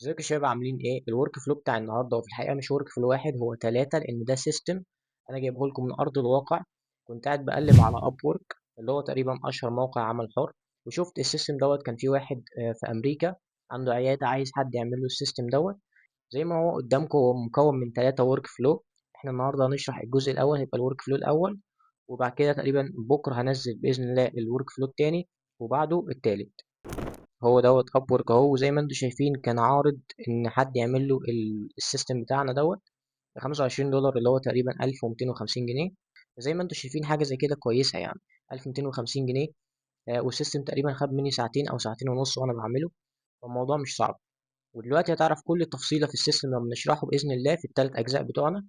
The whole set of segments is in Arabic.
ازيكم يا شباب عاملين ايه؟ الورك فلو بتاع النهارده وفي الحقيقه مش ورك فلو واحد، هو ثلاثه، لان ده سيستم انا جايبه لكم من ارض الواقع. كنت قاعد بقلب على اب وورك اللي هو تقريبا اشهر موقع عمل حر، وشفت السيستم دوت. كان في واحد في امريكا عنده عياده عايز حد يعمل له السيستم دوت. زي ما هو قدامكم هو مكون من ثلاثه ورك فلو. احنا النهارده هنشرح الجزء الاول، هيبقى الورك فلو الاول، وبعد كده تقريبا بكره هنزل باذن الله الورك فلو التاني، وبعده التالت. هو دوت ابورك اهو، وزي ما انتم شايفين كان عارض ان حد يعمل له السيستم بتاعنا دوت ب $25، اللي هو تقريبا 1250 جنيه. زي ما انتم شايفين حاجه زي كده كويسه يعني، 1250 جنيه. والسيستم تقريبا خد مني ساعتين او ساعتين ونص وانا بعمله، فالموضوع مش صعب. ودلوقتي هتعرف كل تفصيله في السيستم لما نشرحه باذن الله في الثلاث اجزاء بتوعنا.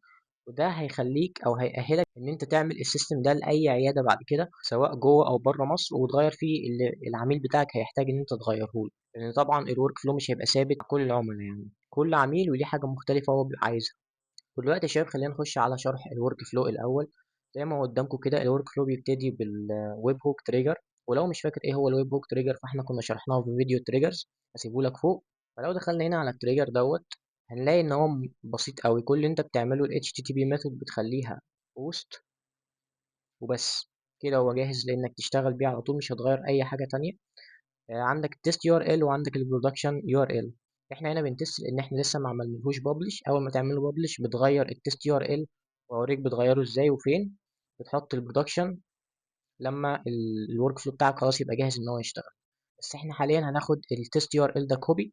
وده هيخليك او هيأهلك ان انت تعمل السيستم ده لاي عياده بعد كده، سواء جوه او بره مصر، وتغير فيه اللي العميل بتاعك هيحتاج ان انت تغيره له. لان طبعا الورك فلو مش هيبقى ثابت على كل العملاء، يعني كل عميل وليه حاجه مختلفه هو بيبقى عايزها. ودلوقتي يا شباب خلينا نخش على شرح الورك فلو الاول. زي ما هو قدامكم كده، الورك فلو بيبتدي بالويب هوك تريجر. ولو مش فاكر ايه هو الويب هوك تريجر، فاحنا كنا شرحناه في فيديو تريجرز، هسيبه لك فوق. فلو دخلنا هنا على التريجر دوت، هنلاقي ان هو بسيط قوي. كل اللي انت بتعمله ال HTTP ميثود بتخليها بوست وبس. كده هو جاهز لانك تشتغل بيه على طول، مش هتغير اي حاجه تانية. عندك التست يو ار ال وعندك البرودكشن يو ار ال. احنا هنا بنتست لان احنا لسه ما عملناهوش ببلش. اول ما تعمله ببلش بتغير التست يو ار ال، واوريك بتغيره ازاي وفين. بتحط البرودكشن لما الورك فلو بتاعك خلاص يبقى جاهز ان هو يشتغل. بس احنا حاليا هناخد التست يو ار ال ده كوبي،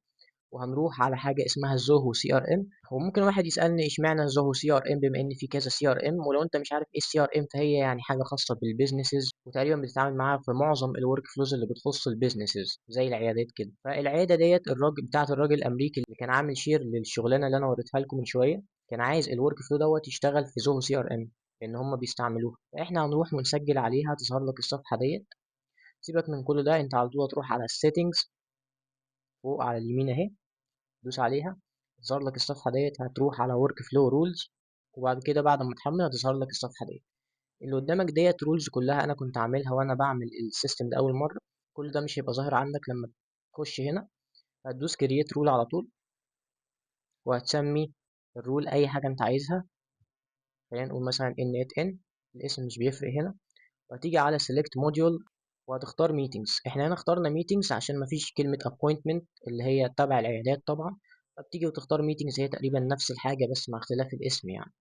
وهنروح على حاجه اسمها زوهو سي ار ام. هو ممكن واحد يسالني اشمعنى زوهو سي ار ام بما ان في كذا سي ار ام. ولو انت مش عارف ايه السي ار ام، فهي يعني حاجه خاصه بالبيزنسز، وتقريبا بتتعامل معاها في معظم الورك فلوز اللي بتخص البيزنسز زي العيادات كده. فالعياده ديت الراجل بتاعه الراجل الامريكي اللي كان عامل شير للشغلانه اللي انا وريتها لكم من شويه، كان عايز الورك فلو دوت يشتغل في زوهو سي ار ام، لان هم بيستعملوها. فاحنا هنروح ونسجل عليها، تظهر لك الصفحه ديت. سيبك من كل ده، انت على طول هتروح على السيتنجز فوق على اليمين اهي، دوس عليها، تظهر لك الصفحة ديت. هتروح على ورك فلو رولز، وبعد كده بعد ما تحمل هتظهر لك الصفحة ديت. اللي قدامك ديت رولز كلها انا كنت عاملها وانا بعمل السيستم ده اول مرة. كل ده مش هيبقى ظاهر عندك لما تخش هنا. هتدوس كرييت رول على طول، وهتسمي الرول اي حاجة انت عايزها. خلينا نقول مثلا ان الاسم مش بيفرق هنا. وهتيجي على select module، وهتختار meetings. احنا هنا اخترنا meetings عشان مفيش كلمة appointment اللي هي تبع العيادات طبعا. فبتيجي وتختار meetings، هي تقريبا نفس الحاجة بس مع اختلاف الاسم يعني.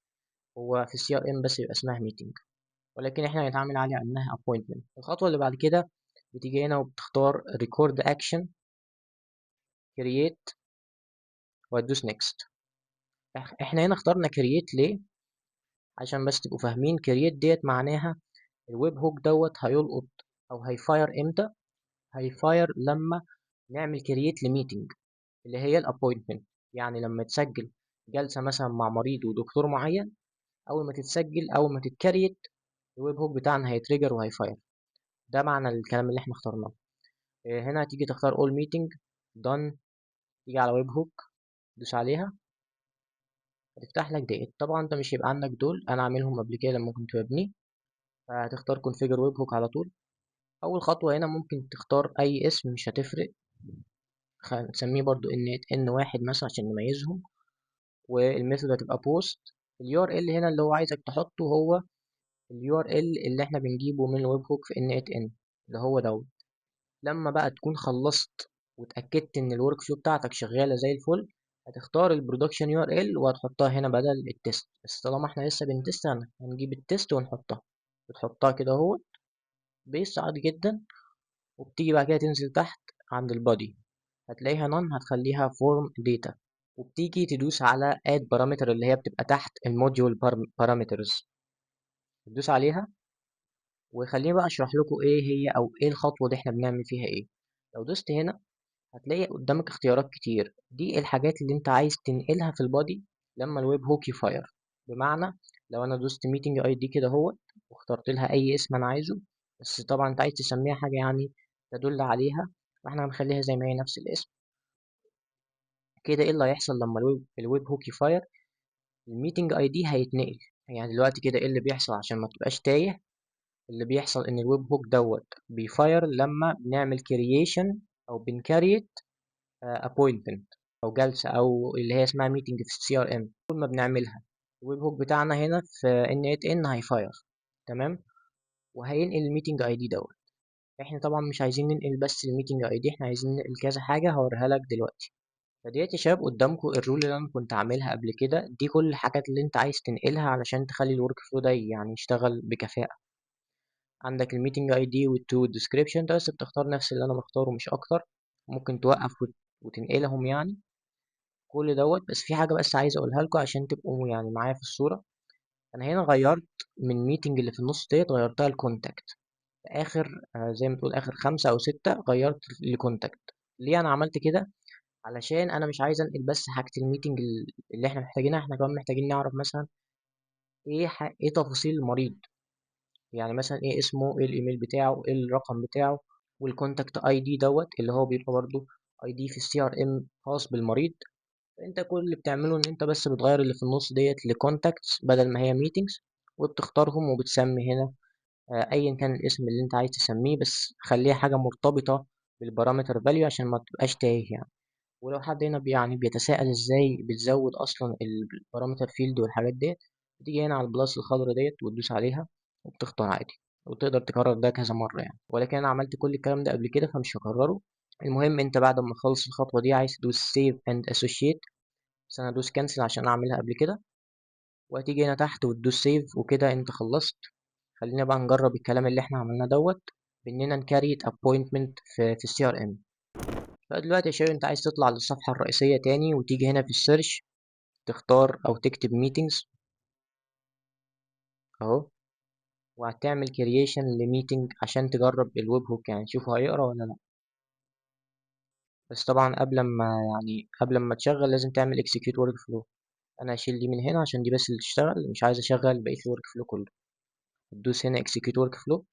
هو في السي ار ام بس يبقى اسمها meeting، ولكن احنا هنتعامل عليها انها appointment. الخطوة اللي بعد كده بتيجي هنا وبتختار record action create، وهتدوس next. احنا هنا اخترنا create ليه؟ عشان بس تبقوا فاهمين، create ديت معناها الويب هوك دوت هيلقط او هيفاير امتى. هيفاير لما نعمل كرييت لميتنج اللي هي الابوينتمنت. يعني لما تسجل جلسة مثلا مع مريض ودكتور معين، اول ما تتسجل اول ما تتكريت، الويب هوك بتاعنا هيتريجر وهيفاير. ده معنى الكلام اللي احنا اخترناه. هنا هتيجي تختار all meeting done، تيجي على ويب هوك تدوس عليها، هتفتح لك ديت. طبعا انت مش هيبقى عندك دول، انا عاملهم قبل كده لما كنت ببني. فهتختار configure ويب هوك على طول. اول خطوة هنا ممكن تختار اي اسم مش هتفرق، نسميه برضو ان واحد مثلا عشان نميزهم. والميثود هتبقى بوست. اليو ار ال هنا اللي هو عايزك تحطه هو اليو ار ال اللي احنا بنجيبه من الويب هوك في ان اللي هو دوت. لما بقى تكون خلصت واتاكدت ان الورك فلو بتاعتك شغاله زي الفل، هتختار البرودكشن يو ار ال وهتحطها هنا بدل التست. بس طالما احنا لسه بنتست هنجيب التست ونحطها. بتحطها كده اهو بيس عادي جدا. وبتيجي بعد كده تنزل تحت عند البادي، هتلاقيها none، هتخليها form data. وبتيجي تدوس على add parameter اللي هي بتبقى تحت الموديول parameters، تدوس عليها. وخليني بقى اشرح لكم ايه هي او ايه الخطوة دي احنا بنعمل فيها ايه. لو دوست هنا هتلاقي قدامك اختيارات كتير، دي الحاجات اللي انت عايز تنقلها في البادي لما الويب هوك يفاير. بمعنى لو انا دوست meeting اي دي كده اهوت، واخترت لها اي اسم انا عايزه، بس طبعا انت عايز تسميها حاجة يعني تدل عليها، فاحنا هنخليها زي ما هي نفس الاسم. كده ايه اللي هيحصل لما الويب هوك يفاير؟ الميتنج اي دي هيتنقل. يعني دلوقتي كده ايه اللي بيحصل عشان ما تبقاش تايه؟ اللي بيحصل ان الويب هوك دوت بيفاير لما بنعمل كرييشن او بنكريت ابوينتمنت. او جلسه او اللي هي اسمها ميتنج في السي ار ام، كل ما بنعملها الويب هوك بتاعنا هنا في ان 8 ان هيفاير. تمام. وهينقل الميتنج اي دي دوت. احنا طبعا مش عايزين ننقل بس الميتنج اي دي، احنا عايزين ننقل كذا حاجه هوريها لك دلوقتي. فديت يا شباب قدامكم الرول اللي انا كنت عاملها قبل كده، دي كل الحاجات اللي انت عايز تنقلها علشان تخلي الورك فلو ده يعني يشتغل بكفاءه. عندك الميتنج اي دي والتو ديسكريبشن، انت بس بتختار نفس اللي انا مختاره مش اكتر. ممكن توقف وتنقلهم يعني كل دوت. بس في حاجه بس عايز اقولها لكم عشان تبقوا يعني معايا في الصوره. انا هنا غيرت من ميتنج اللي في النص ديت، غيرتها لكونتاكت في اخر زي ما تقول اخر 5 او 6 غيرت لكونتاكت. ليه انا عملت كده؟ علشان انا مش عايز انقل بس حاجه الميتنج اللي احنا محتاجينها، احنا كمان محتاجين نعرف مثلا ايه تفاصيل المريض. يعني مثلا ايه اسمه، ايه الايميل بتاعه، ايه الرقم بتاعه، والكونتاكت اي دي دوت اللي هو بيبقى برضه اي دي في السي ار ام خاص بالمريض. فانت كل اللي بتعمله ان انت بس بتغير اللي في النص ديت لكونتاكتس بدل ما هي ميتنجز، وبتختارهم وبتسمي هنا ايا كان الاسم اللي انت عايز تسميه، بس خليها حاجه مرتبطه بالبارامتر فاليو عشان ما تبقاش تايه يعني. ولو حد هنا يعني بيتساءل ازاي بتزود اصلا البارامتر فيلد والحاجات ديت، بتيجي هنا على البلاس الخضرا ديت وتدوس عليها وبتختار عادي، وتقدر تكرر ده كذا مرة يعني. ولكن انا عملت كل الكلام ده قبل كده فمش هكرره. المهم انت بعد ما تخلص الخطوة دي عايز تدوس سيف اند اسوشيت، بس انا ادوس كانسل عشان اعملها قبل كده. وهتيجي هنا تحت وتدوس سيف وكده انت خلصت. خلينا بقى نجرب الكلام اللي احنا عملناه دوت باننا نكريت ابوينتمنت في السي ار ام. فدلوقتي يا شباب انت عايز تطلع للصفحة الرئيسية تاني وتيجي هنا في السيرش، تختار او تكتب ميتينجز اهو، وهتعمل كرييشن لميتنج عشان تجرب الويب هوك يعني تشوفه هيقرا ولا لا. بس طبعا قبل ما تشغل لازم تعمل اكسكيوت ورك فلو. انا هشيل دي من هنا عشان دي بس اللي تشتغل، مش عايز اشغل بقية الورك فلو كله. تدوس هنا اكسكيوت ورك فلو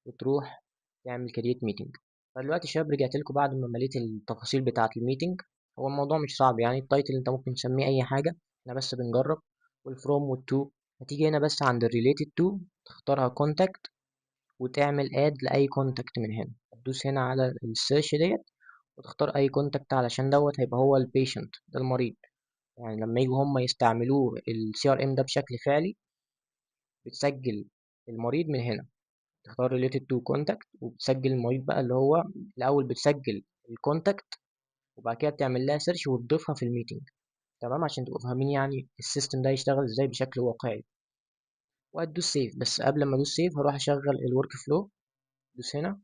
وتروح تعمل كرييت ميتنج. فدلوقتي يا شباب رجعت لكم بعد ما مليت التفاصيل بتاعة الميتنج. هو الموضوع مش صعب يعني، التايتل انت ممكن تسميه اي حاجة، احنا بس بنجرب. والفروم والتو، هتيجي هنا بس عند الريليتد تو تختارها كونتاكت وتعمل اد لاي كونتاكت من هنا. تدوس هنا على السيرش ديت وتختار اي كونتاكت علشان دوت هيبقى هو البيشنت ده المريض. يعني لما يجوا هم يستعملوه السي ار ام ده بشكل فعلي، بتسجل المريض من هنا. تختار related to contact وبتسجل المريض بقى اللي هو الاول بتسجل الكونتاكت، وبعد كده بتعمل لها سيرش وتضيفها في الميتنج. تمام عشان تبقوا فاهمين يعني السيستم ده يشتغل ازاي بشكل واقعي. وهتدوس سيف. بس قبل ما ادوس سيف هروح اشغل الورك فلو. دوس هنا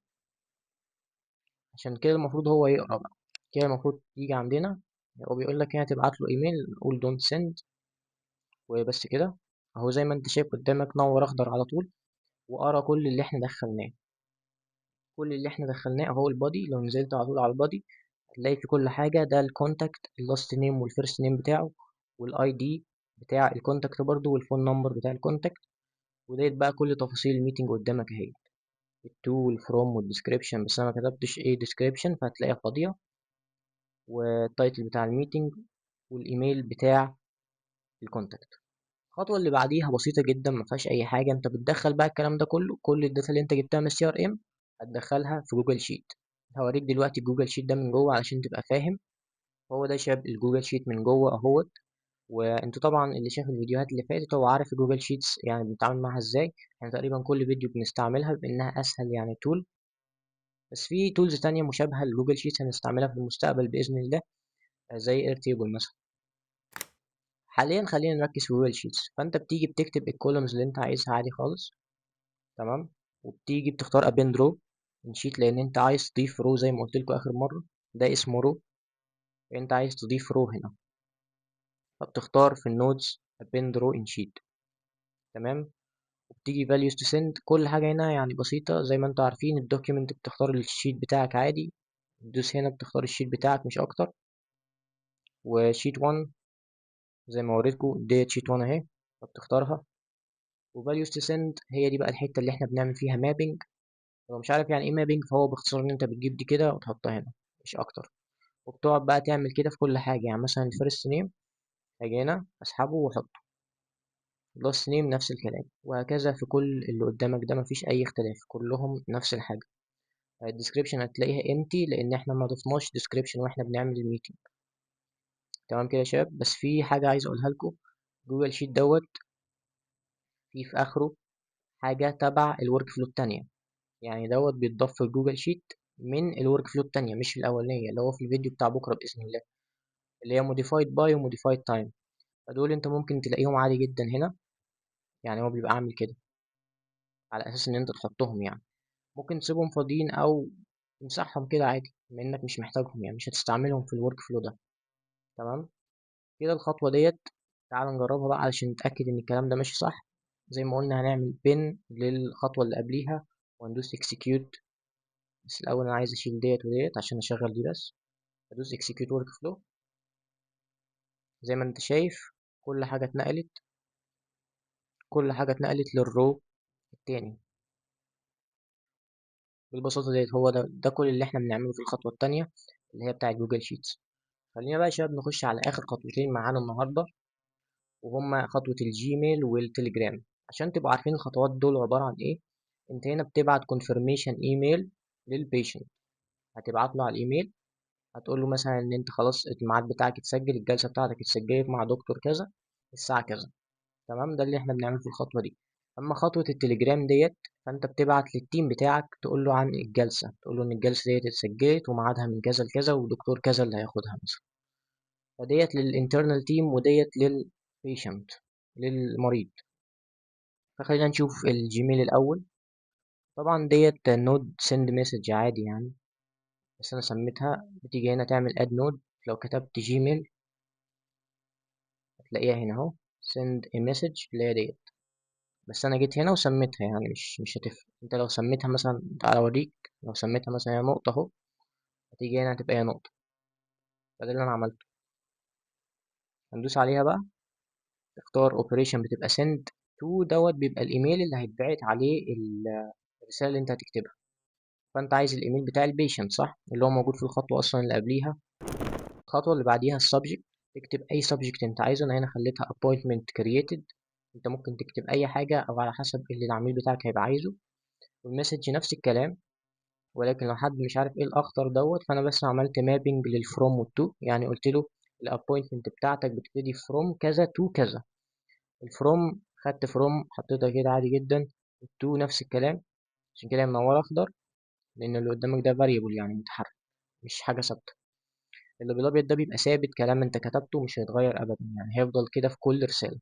عشان كده المفروض هو يقرا بقى. كده المفروض يجي عندنا، هو بيقول لك هنا تبعت له ايميل، نقول دونت سند وبس كده. اهو زي ما انت شايف قدامك نور اخضر على طول، وقرا كل اللي احنا دخلناه. كل اللي احنا دخلناه اهو البادي، لو نزلت على طول على البادي هتلاقي في كل حاجة، ده الكونتاكت اللاست نيم والفيرست نيم بتاعه، والاي دي بتاع الكونتاكت برضه، والفون نمبر بتاع الكونتاكت. وديت بقى كل تفاصيل الميتنج قدامك اهي، التو والفروم والديسكريبشن، بس انا ما كتبتش ايه ديسكريبشن فهتلاقيها فاضية، والتايتل بتاع الميتنج، والايميل بتاع الكونتاكت. الخطوة اللي بعديها بسيطة جدا ما فيهاش أي حاجة، أنت بتدخل بقى الكلام ده كله، كل الداتا اللي أنت جبتها من السي ار ام هتدخلها في جوجل شيت. هوريك دلوقتي الجوجل شيت ده من جوه علشان تبقى فاهم. هو ده شاب الجوجل شيت من جوه اهوت. وانتوا طبعا اللي شاف الفيديوهات اللي فاتت هو عارف الجوجل شيتس يعني بنتعامل معاها ازاي. يعني تقريبا كل فيديو بنستعملها بانها اسهل يعني تول. بس في تولز تانية مشابهة لجوجل شيتس هنستعملها في المستقبل بإذن الله، زي اير تيبل مثلا. حاليا خلينا نركز في جوجل شيتس. فانت بتيجي بتكتب الكولومز اللي انت عايزها عادي خالص. تمام. وبتيجي بتختار ابند رو من شيت لان انت عايز تضيف رو زي ما قلت لكم اخر مره، ده اسمه رو. انت عايز تضيف رو هنا، فبتختار في النودز append row in sheet. تمام. وبتيجي values to send. كل حاجة هنا يعني بسيطة زي ما انتوا عارفين. الدوكيمنت بتختار الشيت بتاعك عادي، تدوس هنا بتختار الشيت بتاعك مش أكتر. وشيت 1 زي ما وريتكم ديت شيت 1 اهي، فبتختارها. وvalues to send هي دي بقى الحتة اللي احنا بنعمل فيها مابينج. لو مش عارف يعني ايه مابينج فهو باختصار ان انت بتجيب دي كده وتحطها هنا مش أكتر. وبتقعد بقى تعمل كده في كل حاجة. يعني مثلا الفيرست نيم هاجي هنا أسحبه وأحطه، لاست نيم نفس الكلام، وهكذا في كل اللي قدامك ده مفيش اي اختلاف، كلهم نفس الحاجه. الديسكريبشن هتلاقيها empty لان احنا ما ضفناش description واحنا بنعمل الميتنج. تمام كده يا شباب. بس في حاجة عايز اقولها لكم، جوجل شيت دوت في اخره حاجة تبع الورك فلو التانية، يعني دوت بيتضاف في جوجل شيت من الورك فلو التانية مش الأولانية اللي هو في الفيديو بتاع بكرة بإذن الله، اللي هي modified by و modified time. فدول انت ممكن تلاقيهم عادي جدا هنا، يعني هو بيبقى عامل كده على أساس إن انت تحطهم يعني. ممكن تسيبهم فاضيين أو تمسحهم كده عادي بما إنك مش محتاجهم، يعني مش هتستعملهم في الورك فلو ده. تمام كده الخطوة ديت. تعال نجربها بقى علشان نتأكد إن الكلام ده ماشي صح. زي ما قلنا هنعمل بين للخطوة اللي قبليها وندوس execute. بس الأول أنا عايز أشيل ديت وديت عشان أشغل دي بس. أدوس execute work flow. زي ما أنت شايف كل حاجة اتنقلت، كل حاجة اتنقلت للرو التاني بالبساطة ديت. هو ده كل اللي احنا بنعمله في الخطوة التانية اللي هي بتاعة جوجل شيتس. خلينا بقى يا شباب نخش على آخر خطوتين معانا النهاردة، وهما خطوة الجيميل والتليجرام. عشان تبقوا عارفين الخطوات دول عبارة عن ايه، انت هنا بتبعت confirmation ايميل للبيشنت. هتبعت له على الايميل، هتقول له مثلا ان انت خلاص الميعاد بتاعك اتسجل، الجلسة بتاعتك اتسجلت مع دكتور كذا الساعة كذا. تمام، ده اللي احنا بنعمله في الخطوة دي. اما خطوة التليجرام ديت فانت بتبعت للتيم بتاعك تقول له عن الجلسة، تقول له ان الجلسة ديت اتسجلت وميعادها من كذا لكذا ودكتور كذا اللي هياخدها مثلا. فديت للانترنال تيم وديت للبيشنت، للمريض. فخلينا نشوف الجيميل الاول. طبعا ديت نود سند مسج عادي يعني، بس انا سميتها. بتيجي هنا تعمل اد نود، لو كتبت جيميل هتلاقيها هنا اهو send a message اللي هي ديت. بس انا جيت هنا وسميتها، يعني مش هتفرق. انت لو سميتها مثلا، تعالى اوريك، لو سميتها مثلا هي نقطة اهو، هتيجي هنا هتبقى هي نقطة. فده اللي انا عملته. هندوس عليها بقى، اختار اوبريشن بتبقى send to دوت، بيبقى الايميل اللي هيتبعت عليه الرسالة اللي انت هتكتبها. فانت عايز الايميل بتاع البيشنت صح، اللي هو موجود في الخطوة اصلا اللي قبليها. الخطوة اللي بعديها السبجكت، تكتب اي سبجكت انت عايزه. انا هنا خليتها appointment created، انت ممكن تكتب اي حاجة او على حسب اللي العميل بتاعك هيبقى عايزه. والمسج نفس الكلام، ولكن لو حد مش عارف ايه الاخطر دوت، فانا بس عملت مابنج للفروم والتو، يعني قلت له الابوينتمنت بتاعتك بتبتدي فروم كذا تو كذا. الفروم خدت فروم حطيتها كده عادي جدا، التو نفس الكلام. عشان كده منور اخضر، لان اللي قدامك ده فاريبل يعني متحرك، مش حاجه ثابته. اللي بالابيض ده بيبقى ثابت، كلام انت كتبته مش هيتغير ابدا، يعني هيفضل كده في كل رساله.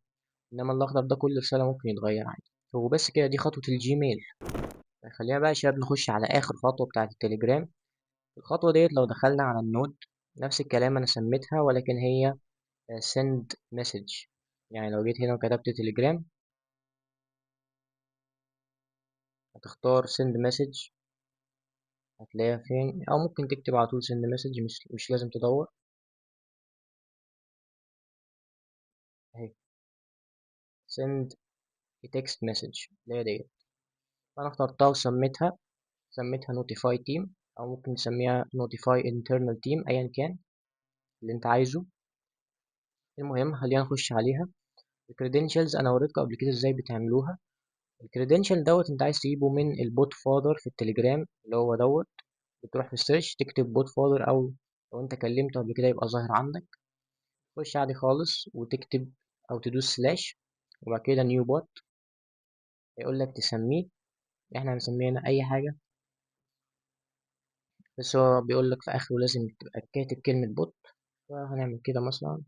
انما الاخضر ده كل رساله ممكن يتغير عادي. وبس كده، دي خطوه الجيميل. خلينا بقى يا شباب نخش على اخر خطوه بتاعه التليجرام. الخطوة ديت لو دخلنا على النود نفس الكلام أنا سميتها، ولكن هي send message. يعني لو جيت هنا وكتبت تليجرام هتختار send message، هتلاقيها فين، أو ممكن تكتب على طول send message، مش لازم تدور أهي. send a text message اللي هي ديت. أنا اخترتها وسميتها، سميتها notify team، أو ممكن تسميها notify internal team، أيا كان اللي أنت عايزه. المهم خلينا نخش عليها. الكريدنشالز أنا وريتكم قبل كده إزاي بتعملوها. الكريدنشال دوت انت عايز تجيبه من البوت فاذر في التليجرام اللي هو دوت. بتروح في السيرش تكتب بوت فاذر، او لو انت كلمته قبل كده يبقى ظاهر عندك. تخش عادي خالص وتكتب او تدوس سلاش وبعد كده نيو بوت، هيقول لك تسميه. احنا هنسميه هنا اي حاجه، بس هو بيقول لك في اخره لازم تبقى كاتب كلمه بوت. فهنعمل كده مثلا،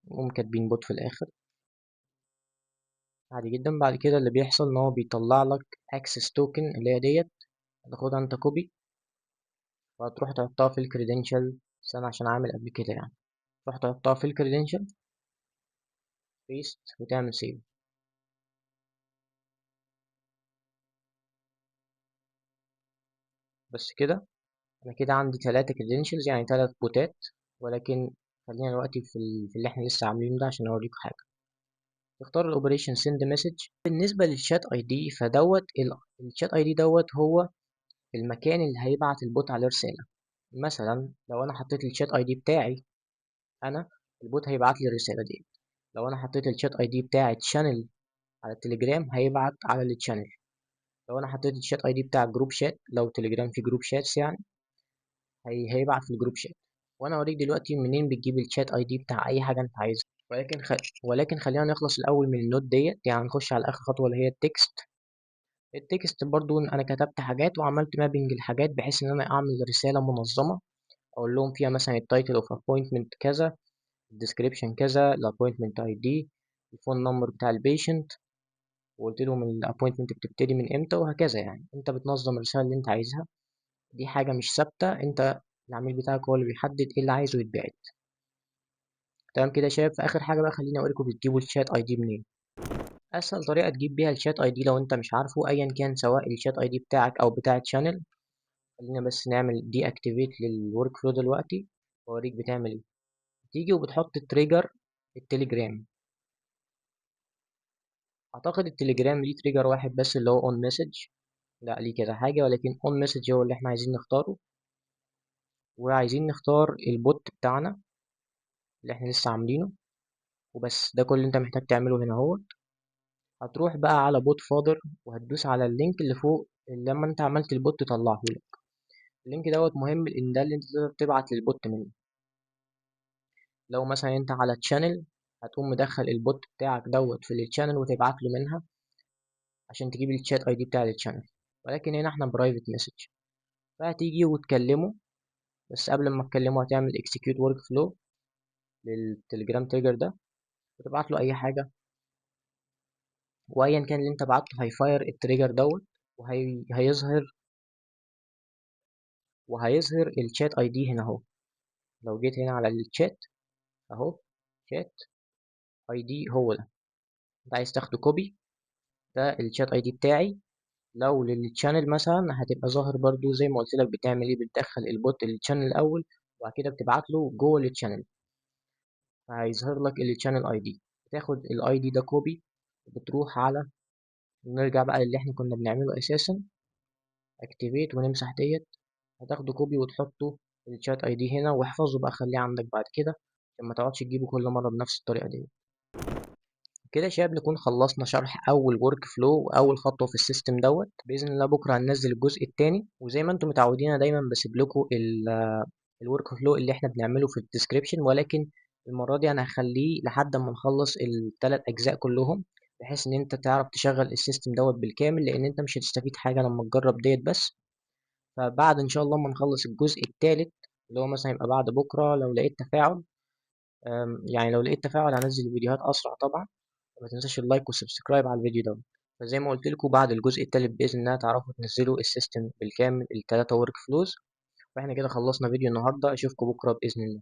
نقوم كاتبين بوت في الاخر عادي جدا. بعد كده اللي بيحصل ان هو بيطلع لك اكسس توكن اللي هي ديت، هتاخدها انت كوبي وهتروح تحطها في الكريدنشال. بس انا عشان عامل قبل كده يعني، تروح تحطها في الكريدنشال بيست وتعمل سيف. بس كده انا كده عندي 3 كريدنشالز، يعني 3 بوتات. ولكن خلينا دلوقتي في اللي احنا لسه عاملينه ده عشان اوريكم حاجه. تختار الاوبريشن سند مسج. بالنسبه للشات اي دي فدوت الشات اي دي دوت هو المكان اللي هيبعت البوت عليه رساله. مثلا لو انا حطيت الشات اي دي بتاعي انا، البوت هيبعت لي الرساله دي. لو انا حطيت الشات اي دي بتاعي تشانل على التليجرام هيبعت على التشانل. لو انا حطيت الشات اي دي بتاع جروب شات، لو تليجرام في جروب شاتس يعني، هيبعت في الجروب شات. وانا اوريك دلوقتي منين بتجيب الشات اي دي بتاع اي حاجه انت عايزها. ولكن خلينا نخلص الاول من النوت ديت، يعني نخش على اخر خطوه اللي هي التكست. التكست برضو انا كتبت حاجات وعملت مابنج الحاجات بحيث ان انا اعمل رساله منظمه، اقول لهم فيها مثلا التايتل اوف ابوينتمنت كذا، الديسكريبشن كذا، الابوينتمنت اي دي، الفون نمبر بتاع البيشنت، وقلت لهم الابوينتمنت بتبتدي من امتى وهكذا. يعني انت بتنظم الرساله اللي انت عايزها، دي حاجه مش ثابته، انت العميل بتاعك هو اللي بيحدد ايه اللي عايزه يتبعت. تمام كده يا شباب. في اخر حاجه بقى خليني اوريكم بتجيبوا الشات اي دي منين. اسهل طريقه تجيب بيها الشات اي دي لو انت مش عارفه ايا كان، سواء الشات اي دي بتاعك او بتاع تشانل. خلينا بس نعمل دي اكتيفيت للورك فلو دلوقتي واوريك بتعمل ايه. تيجي وبتحط تريجر التليجرام. اعتقد التليجرام ليه تريجر واحد بس اللي هو اون مسج، لا ليه كذا حاجه، ولكن اون مسج هو اللي احنا عايزين نختاره. وعايزين نختار البوت بتاعنا اللي احنا لسه عاملينه وبس. ده كل اللي انت محتاج تعمله هنا. هو هتروح بقى على بوت فاضر وهتدوس على اللينك اللي فوق اللي لما انت عملت البوت تطلعه لك. اللينك دوت مهم لان ده اللي انت تقدر تبعت للبوت منه. لو مثلا انت على تشانل هتقوم مدخل البوت بتاعك دوت في التشانل وتبعت له منها عشان تجيب الشات اي دي بتاع التشانل. ولكن هنا احنا برايفت مسج، فهتيجي وتكلمه. بس قبل ما تكلمه هتعمل اكسكيوت ورك فلو للتليجرام تريجر ده وتبعت له اي حاجه، وايا كان اللي انت بعته هيفاير التريجر دوت وهيظهر الشات اي دي هنا اهو. لو جيت هنا على الشات اهو، شات اي دي هو ده. انت عايز تاخده كوبي، ده الشات اي دي بتاعي. لو للتشانل مثلا هتبقى ظاهر برضو زي ما قلت لك. بتعمل ايه؟ بتدخل البوت للتشانل الاول وبعد كده بتبعت له جوه التشانل، فهيظهر لك التشانل اي دي. بتاخد الاي دي ده كوبي وبتروح على، نرجع بقى للي احنا كنا بنعمله اساسا، اكتيفيت ونمسح ديت. هتاخده كوبي وتحطه في الشات اي دي هنا واحفظه بقى، خليه عندك بعد كده عشان ما تقعدش تجيبه كل مره بنفس الطريقه دي. كده يا شباب نكون خلصنا شرح اول ورك فلو واول خطوه في السيستم دوت. باذن الله بكره هننزل الجزء الثاني، وزي ما انتم متعودين أنا دايما بسيب لكم الورك فلو اللي احنا بنعمله في الديسكريبشن، ولكن المره دي انا هخليه لحد ما نخلص الثلاث اجزاء كلهم، بحيث ان انت تعرف تشغل السيستم دوت بالكامل، لان انت مش هتستفيد حاجه لما تجرب ديت بس. فبعد ان شاء الله ما نخلص الجزء الثالث اللي هو مثلا يبقى بعد بكره، لو لقيت تفاعل، يعني لو لقيت تفاعل هنزل الفيديوهات اسرع طبعا. ما تنساش اللايك والسبسكرايب على الفيديو ده. فزي ما قلت لكم بعد الجزء الثالث باذن الله تعرفوا تنزلوا السيستم بالكامل الثلاثه ورك فلوز. واحنا كده خلصنا فيديو النهارده، اشوفكم بكره باذن الله.